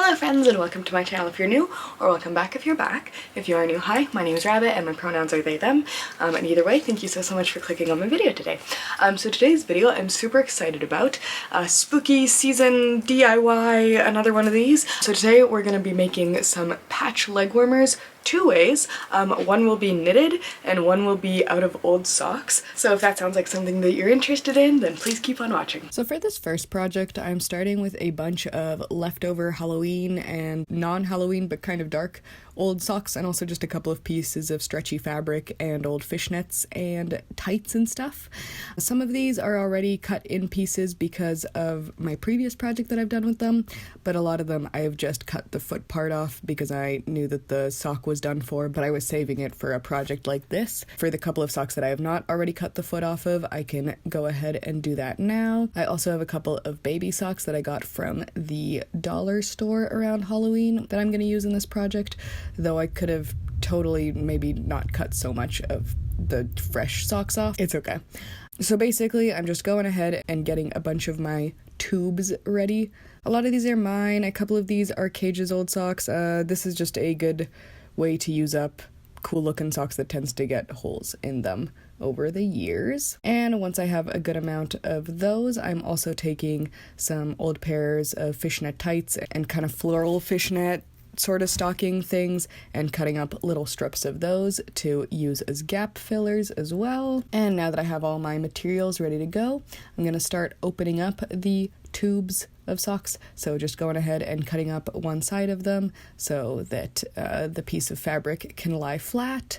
Hello friends and welcome to my channel if you're new, or welcome back if you're back. If you are new, hi, my name is Rabbit and my pronouns are they, them. And either way, thank you so much for clicking on my video today. So today's video I'm super excited about. Spooky season DIY, another one of these. So today we're going to be making some Patch Legwarmers two ways. One will be knitted and one will be out of old socks. So if that sounds like something that you're interested in, then please keep on watching. So for this first project, I'm starting with a bunch of leftover Halloween and non-Halloween but kind of dark old socks, and also just a couple of pieces of stretchy fabric and old fishnets and tights and stuff. Some of these are already cut in pieces because of my previous project that I've done with them, but a lot of them I have just cut the foot part off because I knew that the sock was done for, but I was saving it for a project like this. For the couple of socks that I have not already cut the foot off of, I can go ahead and do that now. I also have a couple of baby socks that I got from the dollar store around Halloween that I'm going to use in this project, though I could have totally maybe not cut so much of the fresh socks off. It's okay. So basically, I'm just going ahead and getting a bunch of my tubes ready. A lot of these are mine. A couple of these are Cage's old socks. This is just a good way to use up cool looking socks that tends to get holes in them over the years. And once I have a good amount of those, I'm also taking some old pairs of fishnet tights and kind of floral fishnet sort of stocking things and cutting up little strips of those to use as gap fillers as well. And now that I have all my materials ready to go, I'm going to start opening up the tubes of socks. So just going ahead and cutting up one side of them so that the piece of fabric can lie flat.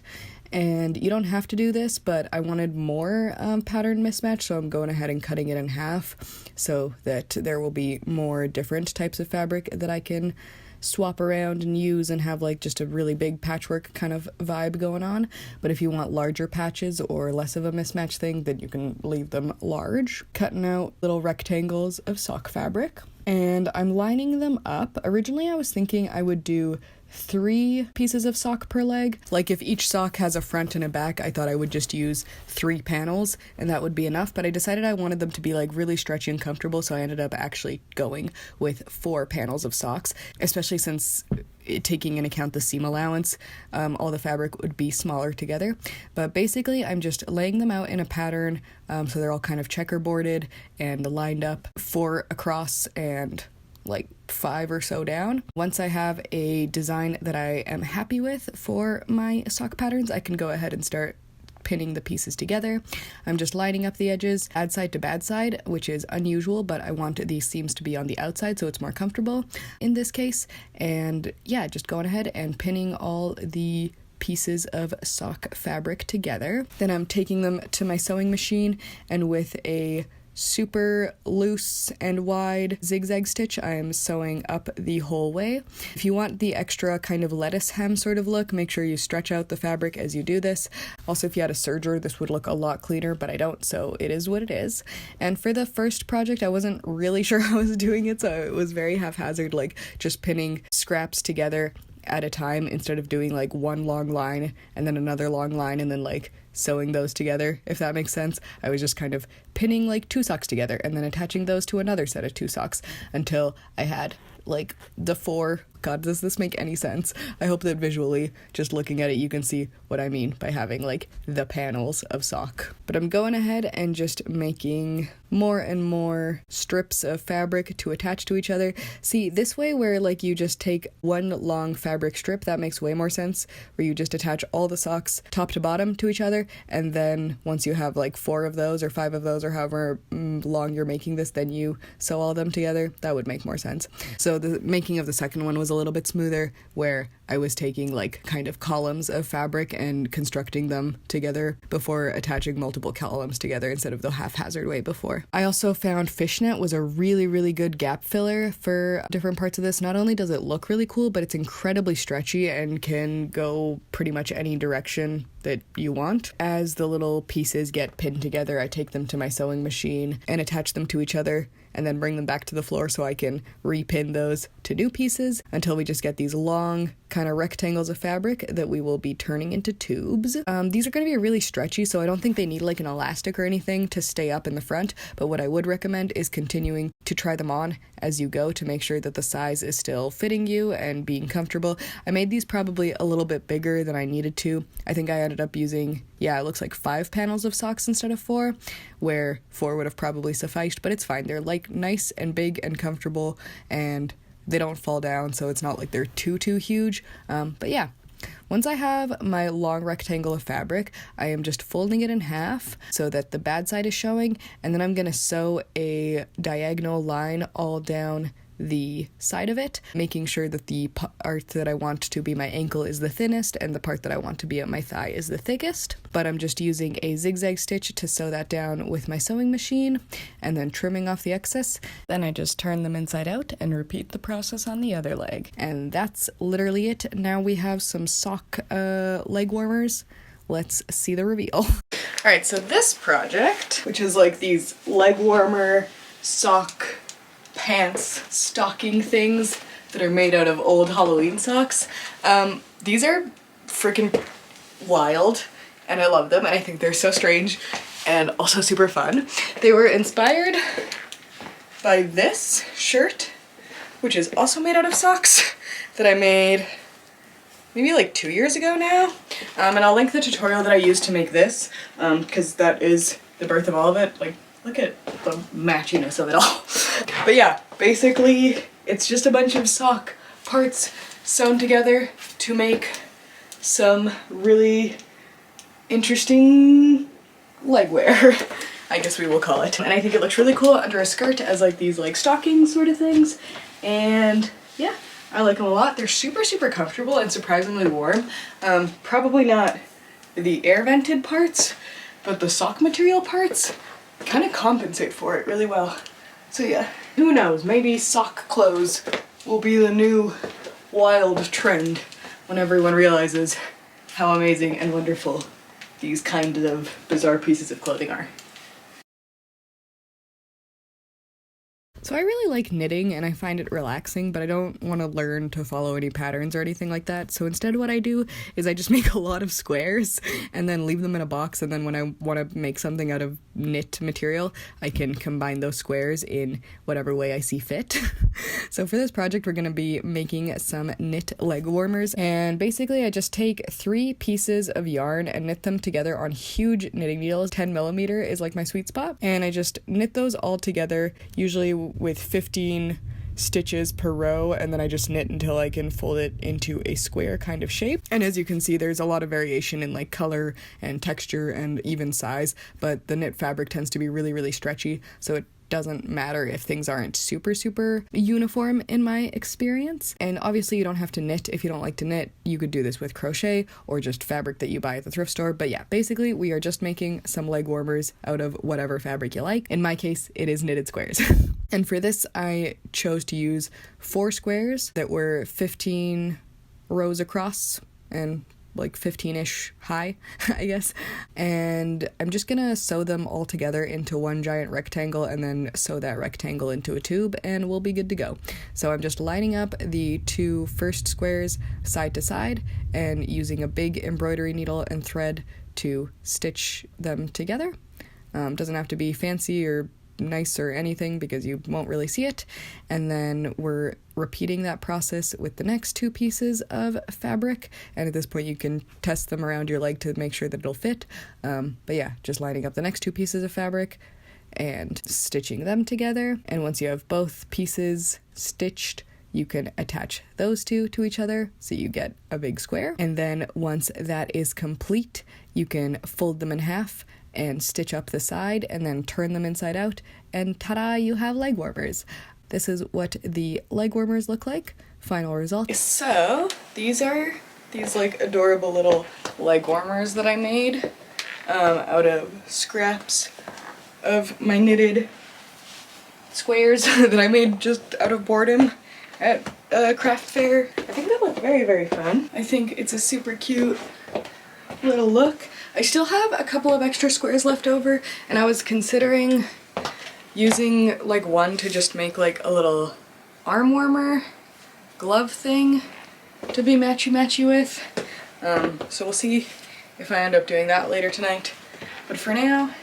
And you don't have to do this, but I wanted more pattern mismatch, so I'm going ahead and cutting it in half so that there will be more different types of fabric that I can swap around and use and have like just a really big patchwork kind of vibe going on. But if you want larger patches or less of a mismatch thing, then you can leave them large. Cutting out little rectangles of sock fabric, and I'm lining them up. Originally I was thinking I would do 3 pieces of sock per leg. Like if each sock has a front and a back, I thought I would just use 3 panels and that would be enough, but I decided I wanted them to be like really stretchy and comfortable, so I ended up actually going with 4 panels of socks, especially since taking into account the seam allowance, all the fabric would be smaller together. But basically I'm just laying them out in a pattern, so they're all kind of checkerboarded and lined up, 4 across and like 5 or so down. Once I have a design that I am happy with for my sock patterns, I can go ahead and start pinning the pieces together. I'm just lining up the edges, bad side to bad side, which is unusual, but I want these seams to be on the outside so it's more comfortable in this case. And yeah, just going ahead and pinning all the pieces of sock fabric together. Then I'm taking them to my sewing machine, and with a super loose and wide zigzag stitch, I'm sewing up the whole way. If you want the extra kind of lettuce hem sort of look, make sure you stretch out the fabric as you do this. Also, if you had a serger, this would look a lot cleaner, but I don't, so it is what it is. And for the first project, I wasn't really sure how I was doing it, so it was very haphazard, like just pinning scraps together at a time instead of doing like one long line and then another long line and then like sewing those together, if that makes sense. I was just kind of pinning like 2 socks together and then attaching those to another set of 2 socks until I had like the 4. God, does this make any sense? I hope that visually, just looking at it, you can see what I mean by having like the panels of sock. But I'm going ahead and just making more and more strips of fabric to attach to each other. See, this way where like you just take one long fabric strip, that makes way more sense, where you just attach all the socks top to bottom to each other, and then once you have like 4 of those or 5 of those or however long you're making this, then you sew all them together. That would make more sense. So the making of the second one was a little bit smoother, where I was taking like kind of columns of fabric and constructing them together before attaching multiple columns together instead of the haphazard way before. I also found fishnet was a really, really good gap filler for different parts of this. Not only does it look really cool, but it's incredibly stretchy and can go pretty much any direction that you want. As the little pieces get pinned together, I take them to my sewing machine and attach them to each other and then bring them back to the floor so I can repin those to new pieces until we just get these long kind of rectangles of fabric that we will be turning into tubes. These are going to be really stretchy, so I don't think they need like an elastic or anything to stay up in the front, but what I would recommend is continuing to try them on as you go to make sure that the size is still fitting you and being comfortable. I made these probably a little bit bigger than I needed to. I think I ended up using, yeah, it looks like 5 panels of socks instead of 4, where 4 would have probably sufficed, but it's fine. They're like nice and big and comfortable, and they don't fall down, so it's not like they're too huge. But yeah, once I have my long rectangle of fabric, I am just folding it in half so that the bad side is showing, and then I'm gonna sew a diagonal line all down the side of it, making sure that the part that I want to be my ankle is the thinnest and the part that I want to be at my thigh is the thickest. But I'm just using a zigzag stitch to sew that down with my sewing machine and then trimming off the excess. Then I just turn them inside out and repeat the process on the other leg. And that's literally it. Now we have some sock leg warmers. Let's see the reveal. Alright, so this project, which is like these leg warmer sock pants stocking things that are made out of old Halloween socks. These are freaking wild and I love them and I think they're so strange and also super fun. They were inspired by this shirt, which is also made out of socks, that I made maybe like 2 years ago now. And I'll link the tutorial that I used to make this, because that is the birth of all of it. Like, look at the matchiness of it all. But yeah, basically it's just a bunch of sock parts sewn together to make some really interesting leg wear, I guess we will call it. And I think it looks really cool under a skirt as like these like stockings sort of things. And yeah, I like them a lot. They're super comfortable and surprisingly warm. Probably not the air vented parts, but the sock material parts kind of compensate for it really well. So yeah, who knows, maybe sock clothes will be the new wild trend when everyone realizes how amazing and wonderful these kind of bizarre pieces of clothing are. So I really like knitting and I find it relaxing, but I don't want to learn to follow any patterns or anything like that. So instead what I do is I just make a lot of squares and then leave them in a box, and then when I want to make something out of knit material, I can combine those squares in whatever way I see fit. So for this project we're going to be making some knit leg warmers, and basically I just take 3 pieces of yarn and knit them together on huge knitting needles. 10mm is like my sweet spot, and I just knit those all together, usually with 15 stitches per row, and then I just knit until I can fold it into a square kind of shape. And as you can see, there's a lot of variation in like color and texture and even size, but the knit fabric tends to be really stretchy, so it doesn't matter if things aren't super uniform in my experience. And obviously you don't have to knit if you don't like to knit. You could do this with crochet or just fabric that you buy at the thrift store. But yeah, basically we are just making some leg warmers out of whatever fabric you like. In my case, it is knitted squares. And for this, I chose to use 4 squares that were 15 rows across and like 15-ish high, I guess. And I'm just gonna sew them all together into one giant rectangle and then sew that rectangle into a tube and we'll be good to go. So I'm just lining up the 2 first squares side to side and using a big embroidery needle and thread to stitch them together. Doesn't have to be fancy or nice or anything because you won't really see it. And then we're repeating that process with the next 2 pieces of fabric, and at this point you can test them around your leg to make sure that it'll fit. But yeah, just lining up the next 2 pieces of fabric and stitching them together. And once you have both pieces stitched, you can attach those 2 to each other so you get a big square. And then once that is complete, you can fold them in half and stitch up the side and then turn them inside out, and ta-da, you have leg warmers. This is what the leg warmers look like. Final result. So these are these like adorable little leg warmers that I made out of scraps of my knitted squares that I made just out of boredom at a craft fair. I think they look very fun. I think it's a super cute little look. I still have a couple of extra squares left over, and I was considering using like one to just make like a little arm warmer glove thing, to be matchy-matchy with. So we'll see if I end up doing that later tonight. But for now,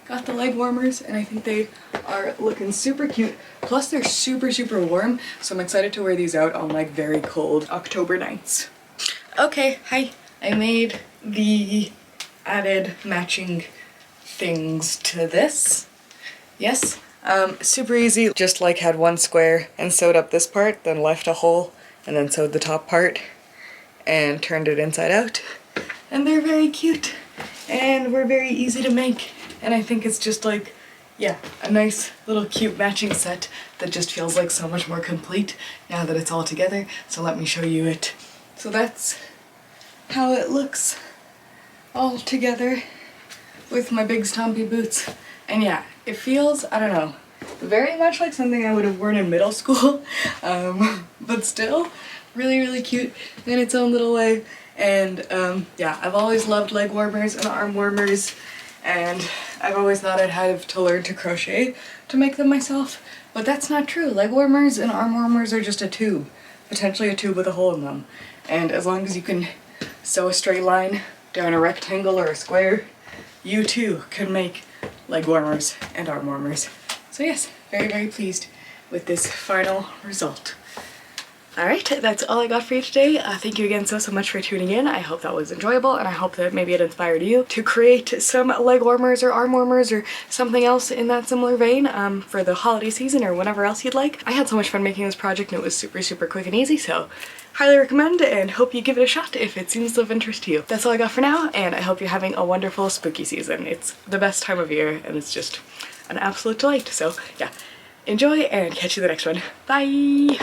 got the leg warmers, and I think they are looking super cute. Plus they're super, super warm, so I'm excited to wear these out on like very cold October nights. Okay, hi. I made the added matching things to this. Yes. Super easy. Just like had one square and sewed up this part, then left a hole, and then sewed the top part and turned it inside out. And they're very cute and were very easy to make. And I think it's just like, yeah, a nice little cute matching set that just feels like so much more complete now that it's all together. So let me show you it. So that's how it looks all together with my big stompy boots. And yeah, it feels, I don't know, very much like something I would have worn in middle school, but still really, really cute in its own little way. And yeah, I've always loved leg warmers and arm warmers, and I've always thought I'd have to learn to crochet to make them myself, but that's not true. Leg warmers and arm warmers are just a tube, potentially a tube with a hole in them. And as long as you can sew a straight line down a rectangle or a square, you too can make leg warmers and arm warmers. So yes, very, very pleased with this final result. Alright, that's all I got for you today. Thank you again so much for tuning in. I hope that was enjoyable, and I hope that maybe it inspired you to create some leg warmers or arm warmers or something else in that similar vein for the holiday season or whatever else you'd like. I had so much fun making this project, and it was super, super quick and easy, so highly recommend, and hope you give it a shot if it seems of interest to you. That's all I got for now, and I hope you're having a wonderful spooky season. It's the best time of year, and it's just an absolute delight. So yeah, enjoy, and catch you the next one. Bye!